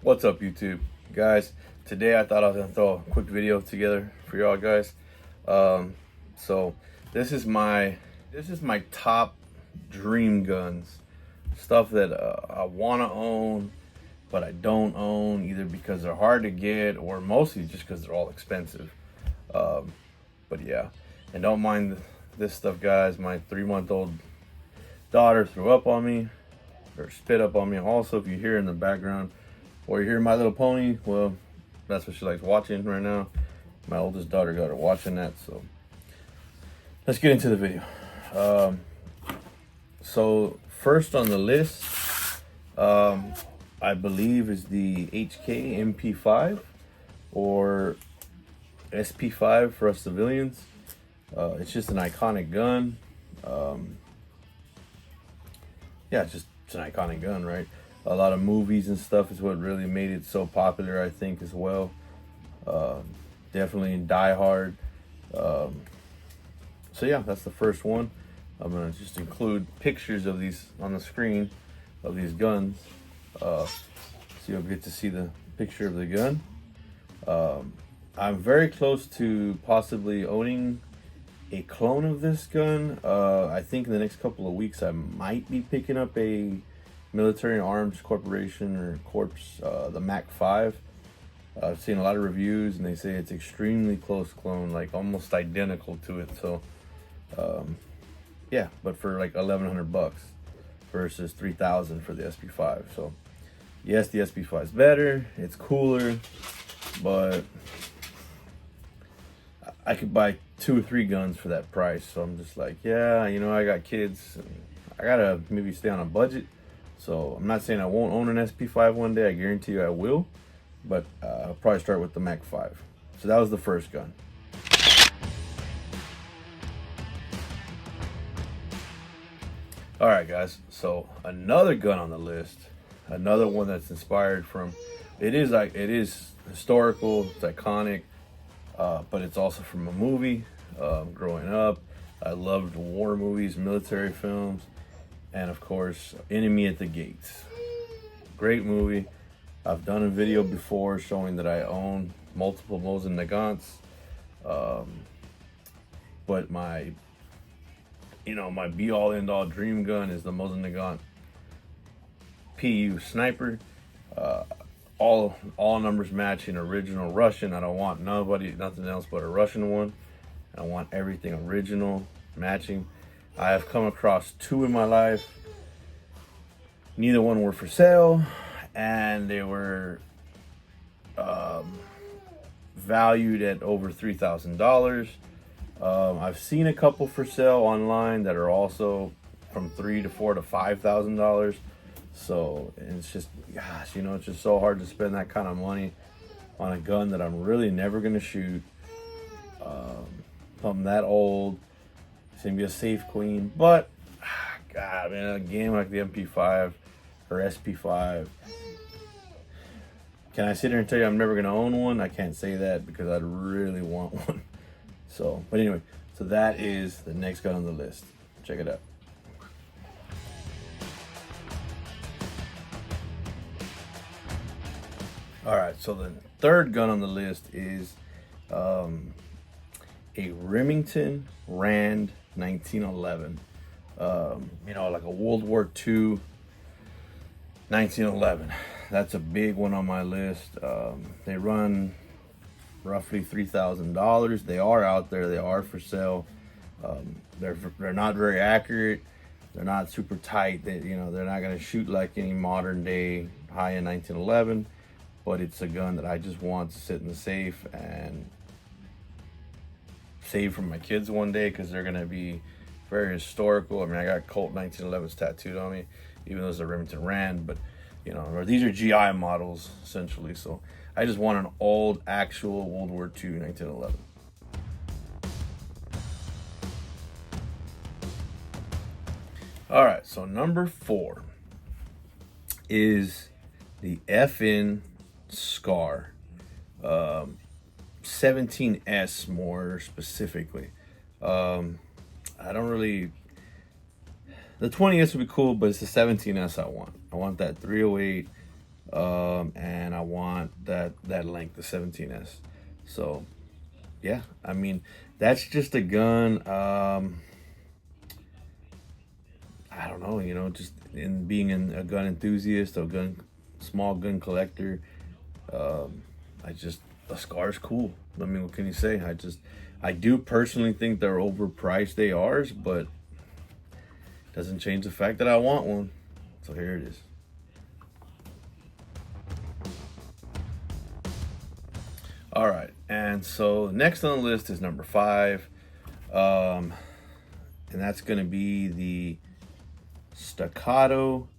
What's up, YouTube guys? Today I thought I was gonna throw a quick video together for y'all guys. So this is my top dream guns, stuff that I want to own but I don't own, either because they're hard to get or mostly just because they're all expensive. But yeah, and don't mind this stuff, guys. My 3-month-old daughter threw up on me or spit up on me. Also, if you hear in the background or you hear My Little Pony, well, that's what she likes watching right now. My oldest daughter got her watching that. So let's get into the video. So first on the list, I believe is the HK MP5 or SP5 for us civilians. It's just an iconic gun. Yeah, it's an iconic gun, right? A lot of movies and stuff is what really made it so popular, I think, as well. Definitely in Die Hard. So yeah, that's the first one. I'm gonna just include pictures of these on the screen of these guns, so you'll get to see the picture of the gun. I'm very close to possibly owning a clone of this gun. I think in the next couple of weeks I might be picking up a Military Arms Corporation or Corps, the Mac 5. I've seen a lot of reviews and they say it's extremely close clone, like almost identical to it. So yeah, but for like $1,100 versus $3,000 for the SP5. So yes, the SP5 is better, it's cooler, but I could buy 2 or 3 guns for that price. So I'm just like, yeah, you know, I got kids and I gotta maybe stay on a budget. So I'm not saying I won't own an SP5 one day. I guarantee you I will, but I'll probably start with the Mac 5. So that was the first gun. All right, guys. So another gun on the list, another one that's inspired from. It is historical. It's iconic. But it's also from a movie. Growing up, I loved war movies, military films, and of course, Enemy at the Gates. Great movie. I've done a video before showing that I own multiple Mosin Nagants. But my be-all, end-all dream gun is the Mosin Nagant PU Sniper. All numbers matching, original Russian. I don't want nothing else but a Russian one. I want everything original, matching. I have come across 2 in my life. Neither one were for sale, and they were valued at over $3,000. I've seen a couple for sale online that are also from $3,000 to $4,000 to $5,000. So it's just, gosh, you know, it's just so hard to spend that kind of money on a gun that I'm really never gonna shoot. I'm that old. It's gonna be a safe queen, but God, man, a game like the MP5 or SP5. Can I sit here and tell you I'm never gonna own one? I can't say that because I'd really want one. So, but anyway, so that is the next gun on the list. Check it out. All right, so the third gun on the list is a Remington Rand 1911. You know, like a World War II 1911. That's a big one on my list. They run roughly $3,000. They are out there. They are for sale. They're not very accurate. They're not super tight. They're not going to shoot like any modern day high-end 1911. But it's a gun that I just want to sit in the safe and save for my kids one day, because they're going to be very historical. I mean, I got Colt 1911s tattooed on me, even though it's a Remington Rand, but you know, these are GI models essentially. So I just want an old actual World War II 1911. All right, so number 4 is the FN Scar, 17S more specifically. I don't really, the 20S would be cool, but it's the 17S I want. I want that 308 and I want that length, the 17S. So yeah, I mean, that's just a gun. I don't know, just in being a gun enthusiast, small gun collector. I just a Scar's cool. I mean, what can you say? I do personally think they're overpriced. They are, but doesn't change the fact that I want one. So here it is. All right, and so next on the list is number 5, and that's going to be the Staccato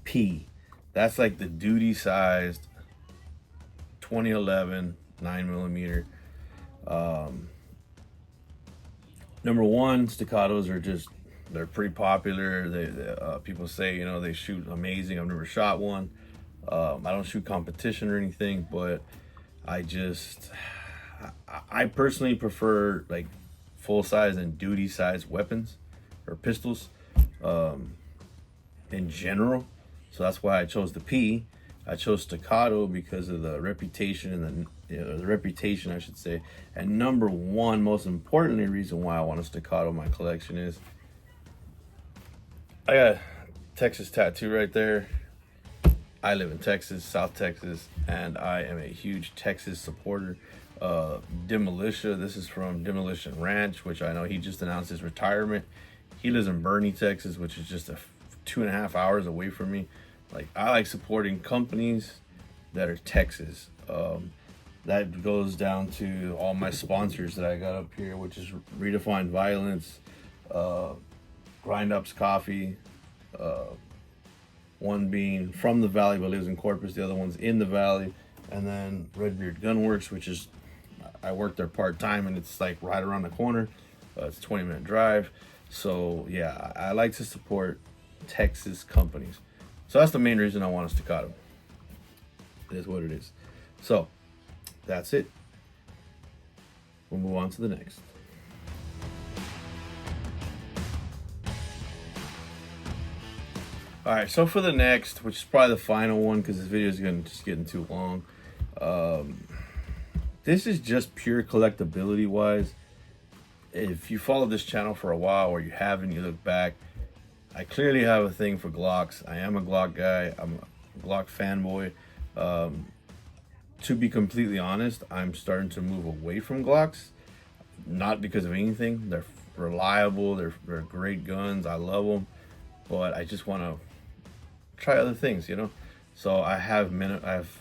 P. That's like the duty-sized 2011 9mm. Number one, staccatos they're pretty popular. People say, they shoot amazing. I've never shot one. I don't shoot competition or anything, but I personally prefer like full size and duty size weapons or pistols in general. So that's why I chose the P. I chose staccato because of the reputation and the reputation, I should say. And number one, most importantly, reason why I want a staccato in my collection is I got a Texas tattoo right there. I live in Texas, South Texas, and I am a huge Texas supporter. Demolitia, this is from Demolition Ranch, which I know he just announced his retirement. He lives in Bernie, Texas, which is just 2.5 hours away from me. Like, I like supporting companies that are Texas. That goes down to all my sponsors that I got up here, which is Redefined Violence, Grind Ups Coffee, one being from the Valley but lives in Corpus, the other one's in the Valley, and then Redbeard Gunworks, which is, I work there part-time, and it's like right around the corner. It's a 20-minute drive. So yeah, I like to support Texas companies. So that's the main reason I want a staccato. It is what it is. So that's it. We'll move on to the next. All right, so for the next, which is probably the final one because this video is getting too long. This is just pure collectability wise. If you followed this channel for a while or you haven't, you look back, I clearly have a thing for Glocks. I am a Glock guy. I'm a Glock fanboy. To be completely honest, I'm starting to move away from Glocks. Not because of anything. They're reliable. They're great guns. I love them. But I just want to try other things, So I've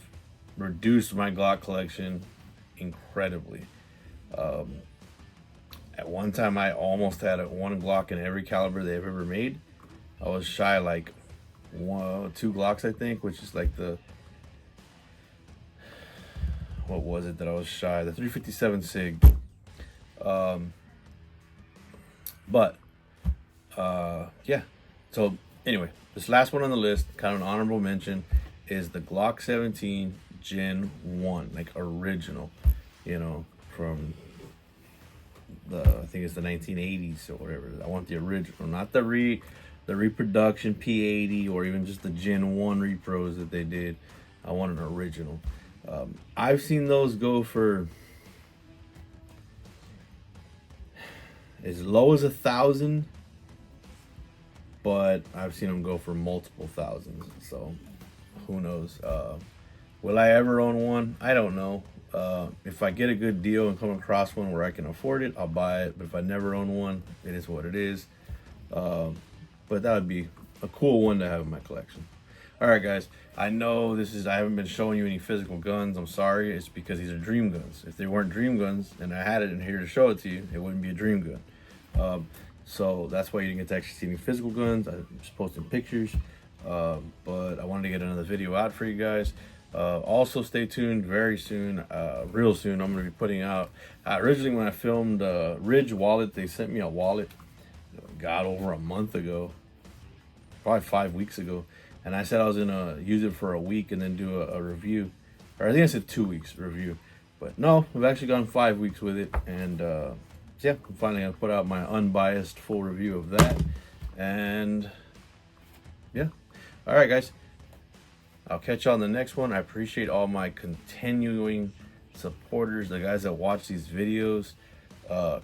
reduced my Glock collection incredibly. At one time, I almost had one Glock in every caliber they've ever made. I was shy like 2 Glocks, I think, which is like what was it that I was shy? The 357 SIG. Yeah. So anyway, this last one on the list, kind of an honorable mention, is the Glock 17 Gen 1, like original, from I think it's the 1980s or whatever. I want the original, not the reproduction P80 or even just the Gen 1 repros that they did. I want an original. I've seen those go for as low as 1,000, but I've seen them go for multiple thousands. So who knows? Will I ever own one? I don't know. If I get a good deal and come across one where I can afford it, I'll buy it. But if I never own one, it is what it is. But that would be a cool one to have in my collection. All right, guys. I know I haven't been showing you any physical guns. I'm sorry. It's because these are dream guns. If they weren't dream guns and I had it in here to show it to you, it wouldn't be a dream gun. So that's why you didn't get to actually see any physical guns. I'm just posting pictures. But I wanted to get another video out for you guys. Also stay tuned very soon, real soon. I'm going to be putting out, originally when I filmed Ridge Wallet, they sent me a wallet, God, over a month ago, probably 5 weeks ago. And I said I was going to use it for a week and then do a review. Or I think I said 2 weeks review. But no, we've actually gone 5 weeks with it. And yeah, I'm finally going to put out my unbiased full review of that. And yeah. All right, guys. I'll catch y'all on the next one. I appreciate all my continuing supporters, the guys that watch these videos.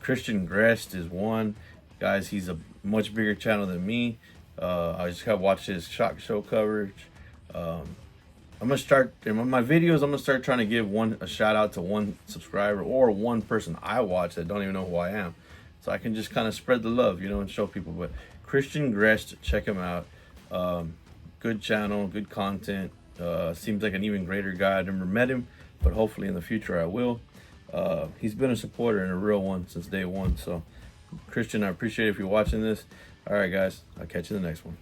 Christian Grest is one. Guys, he's a much bigger channel than me. I just have watched his shock show coverage. I'm gonna start in my videos. I'm gonna start trying to give a shout out to one subscriber or one person I watch that don't even know who I am, so I can just kind of spread the love, and show people. But Christian Grest, check him out. Good channel, good content. Seems like an even greater guy. I never met him, but hopefully in the future I will. He's been a supporter and a real one since day one. So, Christian, I appreciate it if you're watching this. All right, guys, I'll catch you in the next one.